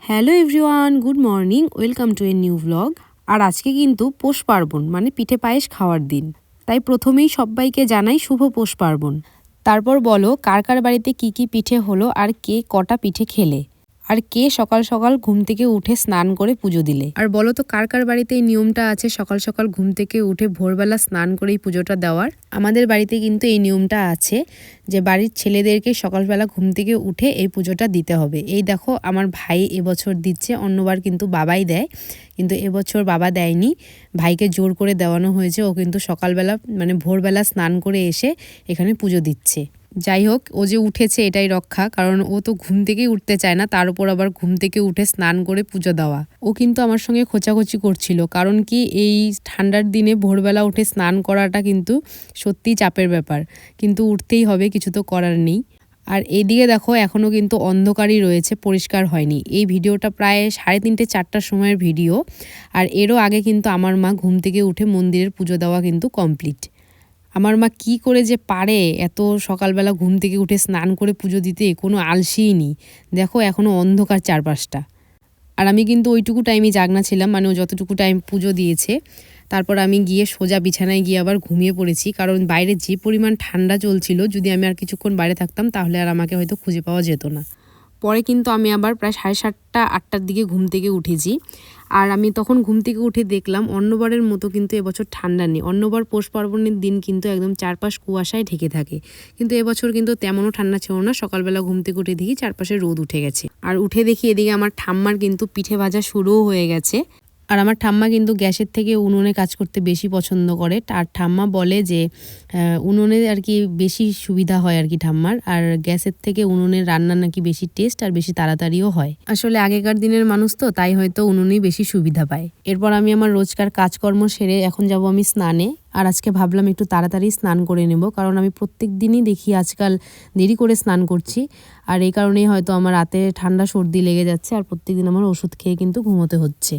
Hello everyone, good morning, welcome to a new blog. আর আজকে কিন্তু পৌষ পার্বণ, মানে পিঠে পায়েস খাওয়ার দিন। তাই প্রথমেই সবাইকে জানাই শুভ পৌষ পার্বণ। তারপর বলো কার কার বাড়িতে কি কি পিঠে হলো, আর কে কটা পিঠে খেলে, আর কে সকাল সকাল ঘুম থেকে উঠে স্নান করে পুজো দিলে। আর বলো তো কার কার বাড়িতে এই নিয়মটা আছে সকাল সকাল ঘুম থেকে উঠে ভোরবেলা স্নান করেই পুজোটা দেওয়ার। আমাদের বাড়িতে কিন্তু এই নিয়মটা আছে যে বাড়ির ছেলেদেরকে সকালবেলা ঘুম থেকে উঠে এই পুজোটা দিতে হবে। এই দেখো আমার ভাই এবছর দিচ্ছে, অন্যবার কিন্তু বাবাই দেয়, কিন্তু এবছর বাবা দেয়নি, ভাইকে জোর করে দেওয়ানো হয়েছে। ও কিন্তু সকালবেলা মানে ভোরবেলা স্নান করে এসে এখানে পুজো দিচ্ছে। যাই হোক, ও যে উঠেছে এটাই রক্ষা, কারণ ও তো ঘুম থেকেই উঠতে চায় না, তার উপর আবার ঘুম থেকে উঠে স্নান করে পুজো দেওয়া। ও কিন্তু আমার সঙ্গে খোঁচাখুচি করছিল, কারণ কি এই ঠান্ডার দিনে ভোরবেলা উঠে স্নান করাটা কিন্তু সত্যিই চাপের ব্যাপার, কিন্তু উঠতেই হবে, কিছু তো করার নেই। আর এইদিকে দেখো এখনও কিন্তু অন্ধকারই রয়েছে, পরিষ্কার হয়নি। এই ভিডিওটা প্রায় 3:30 4টার সময়ের ভিডিও। আর এরও আগে কিন্তু আমার মা ঘুম থেকে উঠে মন্দিরের পুজো দেওয়া কিন্তু কমপ্লিট। আমার মা কি করে যে পারে এত সকালবেলা ঘুম থেকে উঠে স্নান করে পুজো দিতে, কোনো আলসেই নেই। দেখো এখনও অন্ধকার চারপাশটা। আর আমি কিন্তু ওইটুকু টাইমই জাগনা ছিলাম, মানে ও যতটুকু টাইম পুজো দিয়েছে। তারপর আমি গিয়ে সোজা বিছানায় গিয়ে আবার ঘুমিয়ে পড়েছি, কারণ বাইরে যে পরিমাণ ঠান্ডা চলছিল, যদি আমি আর কিছুক্ষণ বাইরে থাকতাম তাহলে আর আমাকে হয়তো খুঁজে পাওয়া যেত না। পরে কিন্তু আমি আবার প্রায় 7:30 8টার দিকে ঘুম থেকে উঠেছি। আর আমি তখন ঘুম থেকে উঠে দেখলাম অন্যবারের মতো কিন্তু এবছর ঠান্ডা নেই। অন্যবার পৌষ পার্বণের দিন কিন্তু একদম চারপাশ কুয়াশায় ঢেকে থাকে, কিন্তু এবছর কিন্তু তেমনও ঠান্ডা ছিল না। সকালবেলা ঘুম থেকে উঠে দেখি চারপাশে রোদ উঠে গেছে। আর উঠে দেখি এদিকে আমার ঠাম্মার কিন্তু পিঠে ভাজা শুরুও হয়ে গেছে। আর আমার ঠাম্মা কিন্তু গ্যাসের থেকে উনুনে কাজ করতে বেশি পছন্দ করে। আর ঠাম্মা বলে যে উনুনে আর কি বেশি সুবিধা হয় আর কি ঠাম্মার, আর গ্যাসের থেকে উনুনের রান্না নাকি বেশি টেস্ট আর বেশি তাড়াতাড়িও হয়। আসলে আগেকার দিনের মানুষ তো, তাই হয়তো উনুনেই বেশি সুবিধা পায়। এরপর আমি আমার রোজকার কাজকর্ম সেরে এখন যাব আমি স্নানে। আর আজকে ভাবলাম একটু তাড়াতাড়ি স্নান করে নেব, কারণ আমি প্রত্যেক দিনই দেখি আজকাল দেরি করে স্নান করছি। আর এই কারণেই হয়তো আমার রাতে ঠান্ডা সর্দি লেগে যাচ্ছে, আর প্রত্যেকদিন আমার ওষুধ খেয়ে কিন্তু ঘুমোতে হচ্ছে।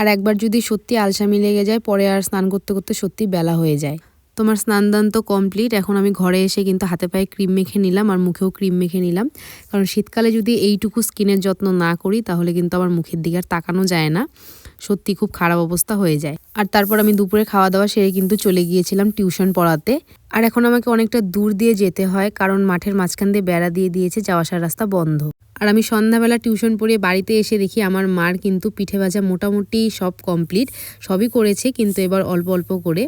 আর একবার যদি সত্যি আলসামি লেগে যায়, পরে আর স্নান করতে করতে সত্যি বেলা হয়ে যায়। তোমার স্নান দান তো কমপ্লিট। এখন আমি ঘরে এসে কিন্তু হাতে পায়ে ক্রিম মেখে নিলাম, আর মুখেও ক্রিম মেখে নিলাম, কারণ শীতকালে যদি এইটুকু স্কিনের যত্ন না করি তাহলে কিন্তু আমার মুখের দিকে আর তাকানো যায় না, সত্যি খুব খারাপ অবস্থা হয়ে যায়। আর তারপর আমি দুপুরে খাওয়া দাওয়া সেরে কিন্তু চলে গিয়েছিলাম টিউশন পড়াতে। আর এখন আমাকে অনেকটা দূর দিয়ে যেতে হয়, কারণ মাঠের মাঝখান দিয়ে বেড়া দিয়ে দিয়েছে, যাওয়া আসার রাস্তা বন্ধ। আর আমি সন্ধ্যাবেলা টিউশন পড়িয়ে বাড়িতে এসে দেখি আমার মার কিন্তু পিঠে ভাজা মোটামুটি সব কমপ্লিট, সবই করেছে, কিন্তু এবার অল্প অল্প করে।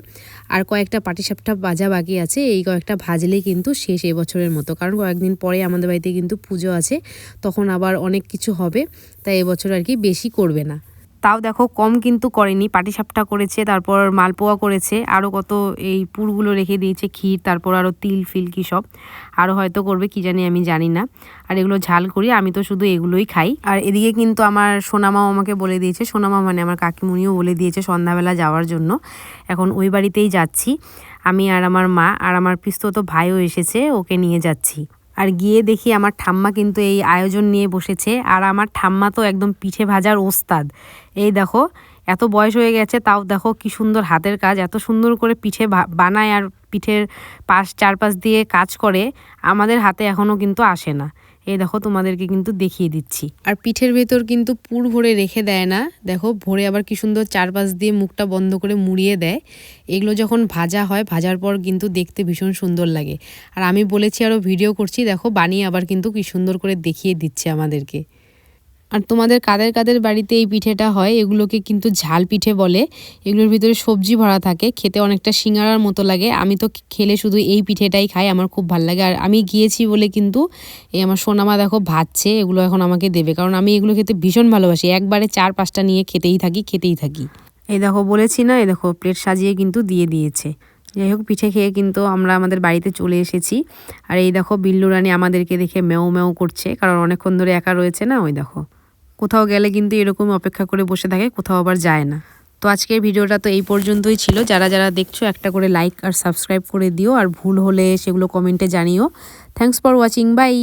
আর কয়েকটা পাটিসাপটা ভাজা বাকি আছে, এই কয়েকটা ভাজলেই কিন্তু শেষ এবছরের মতো, কারণ কয়েকদিন পরে আমাদের বাড়িতে কিন্তু পুজো আছে, তখন আবার অনেক কিছু হবে, তাই এবছর আর কি বেশি করবে না। তাও দেখো কম কিন্তু করেনি, পাটিসাপটা করেছে, তারপর মালপোয়া করেছে, আরও কত এই পুরগুলো রেখে দিয়েছে, ক্ষীর, তারপর আরও তিল ফিল কী সব আরও হয়তো করবে, কি জানি আমি জানি না। আর এগুলো ঝাল করি, আমি তো শুধু এগুলোই খাই। আর এদিকে কিন্তু আমার সোনামাও আমাকে বলে দিয়েছে, সোনামা মানে আমার কাকিমুনিও বলে দিয়েছে সন্ধ্যাবেলা যাওয়ার জন্য। এখন ওই বাড়িতেই যাচ্ছি আমি আর আমার মা, আর আমার পিস্তত ভাইও এসেছে, ওকে নিয়ে যাচ্ছি। আর গিয়ে দেখি আমার ঠাম্মা কিন্তু এই আয়োজন নিয়ে বসেছে। আর আমার ঠাম্মা তো একদম পিঠে ভাজার ওস্তাদ। এই দেখো এত বয়স হয়ে গেছে, তাও দেখো কি সুন্দর হাতের কাজ, এত সুন্দর করে পিঠে বানায়, আর পিঠের চারপাশ দিয়ে কাজ করে, আমাদের হাতে এখনও কিন্তু আসে না। এই দেখো তোমাদেরকে কিন্তু দেখিয়ে দিচ্ছি। আর পিঠের ভেতর কিন্তু পুর ভরে রেখে দেয় না, দেখো ভরে আবার কি সুন্দর চারপাশ দিয়ে মুখটা বন্ধ করে মুড়িয়ে দেয়। এগুলো যখন ভাজা হয়, ভাজার পর কিন্তু দেখতে ভীষণ সুন্দর লাগে। আর আমি বলেছি আরও ভিডিও করছি, দেখো বানিয়ে আবার কিন্তু কি সুন্দর করে দেখিয়ে দিচ্ছে আমাদেরকে। আর তোমাদের কাদের কাদের বাড়িতে এই পিঠেটা হয়, এগুলোকে কিন্তু ঝাল পিঠে বলে। এগুলোর ভিতরে সবজি ভরা থাকে, খেতে অনেকটা সিঙ্গারার মতো লাগে। আমি তো খেলে শুধু এই পিঠেটাই খাই, আমার খুব ভালো লাগে। আর আমি গিয়েছি বলে কিন্তু এই আমার সোনামা দেখো ভাজছে, এগুলো এখন আমাকে দেবে, কারণ আমি এগুলো খেতে ভীষণ ভালোবাসি। একবারে 4-5টা নিয়ে খেতেই থাকি। এই দেখো বলেছি না, এই দেখো প্লেট সাজিয়ে কিন্তু দিয়ে দিয়েছে। যাই হোক, পিঠে খেয়ে কিন্তু আমরা আমাদের বাড়িতে চলে এসেছি। আর এই দেখো বিল্লু রানী আমাদেরকে দেখে ম্যাও ম্যাও করছে, কারণ অনেকক্ষণ ধরে একা রয়েছে না। ওই দেখো কোথাও গেলে কিন্তু এরকম অপেক্ষা করে বসে থাকে, কোথাও আবার যায় না। তো আজকের ভিডিওটা তো এই পর্যন্তই ছিল। যারা যারা দেখছো একটা করে লাইক আর সাবস্ক্রাইব করে দিও, আর ভুল হলে সেগুলো কমেন্টে জানিও। Thanks for watching, by.